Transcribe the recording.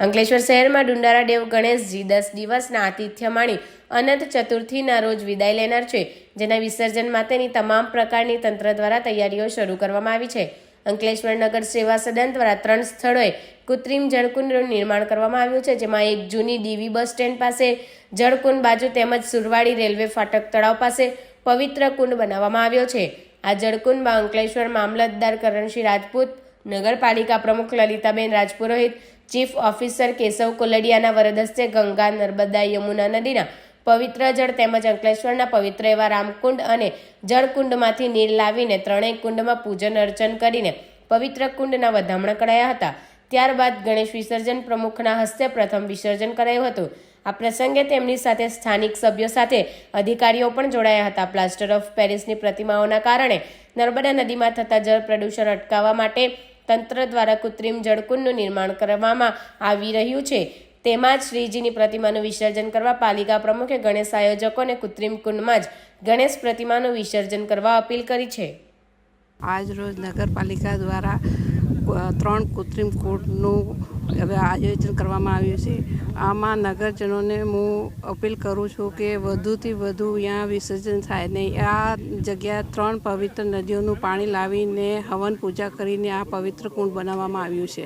અંકલેશ્વર શહેરમાં ડુંડારા દેવ ગણેશજી 10 દિવસના આતિથ્ય માણી અનંત ચતુર્થીના રોજ વિદાય લેનાર છે, જેના વિસર્જન માટેની તમામ પ્રકારની તંત્ર દ્વારા તૈયારીઓ શરૂ કરવામાં આવી છે. અંકલેશ્વર નગર સેવા સદન દ્વારા 3 સ્થળોએ કૃત્રિમ જળકુંડનું નિર્માણ કરવામાં આવ્યું છે, જેમાં એક જૂની ડીવી બસ સ્ટેન્ડ પાસે જળકુંડ બાજુ તેમજ સુરવાડી રેલવે ફાટક તળાવ પાસે પવિત્ર કુંડ બનાવવામાં આવ્યો છે. આ જળકુંડમાં અંકલેશ્વર મામલતદાર કરણસિંહ રાજપૂત, નગરપાલિકા પ્રમુખ લલિતાબેન રાજપુરોહિત, ચીફ ઓફિસર કેશવ કોલડિયાના વરદ હસ્તે ગંગા, નર્મદા, યમુના નદીના પવિત્ર જળ તેમજ અંકલેશ્વરના પવિત્ર એવા રામકુંડ અને જળકુંડમાંથી નીર લાવીને ત્રણેય કુંડમાં પૂજન અર્ચન કરીને પવિત્ર કુંડના વધામણા કરાયા હતા. ત્યારબાદ ગણેશ વિસર્જન પ્રમુખના હસ્તે પ્રથમ વિસર્જન કરાયું હતું. આ પ્રસંગે તેમની સાથે સ્થાનિક સભ્યો સાથે અધિકારીઓ પણ જોડાયા હતા. પ્લાસ્ટર ઓફ પેરિસની પ્રતિમાઓના કારણે નર્મદા નદીમાં થતા જળ પ્રદૂષણ અટકાવવા માટે તંત્ર દ્વારા કૃત્રિમ જળકુંડનું નિર્માણ કરવામાં આવી રહ્યું છે. તેમાં જ શ્રીજીની પ્રતિમાનું વિસર્જન કરવા પાલિકા પ્રમુખે ગણેશ આયોજકોને કૃત્રિમ કુંડમાં જ ગણેશ પ્રતિમાનું વિસર્જન કરવા અપીલ કરી છે. આજ રોજ નગરપાલિકા દ્વારા 3 કૃત્રિમ કુંડનું હવે આયોજન કરવામાં આવ્યું છે. આમાં નગરજનોને હું અપીલ કરું છું કે વધુથી વધુ અહીંયા વિસર્જન થાય ને આ જગ્યા 3 પવિત્ર નદીઓનું પાણી લાવીને હવન પૂજા કરીને આ પવિત્ર કુંડ બનાવવામાં આવ્યું છે.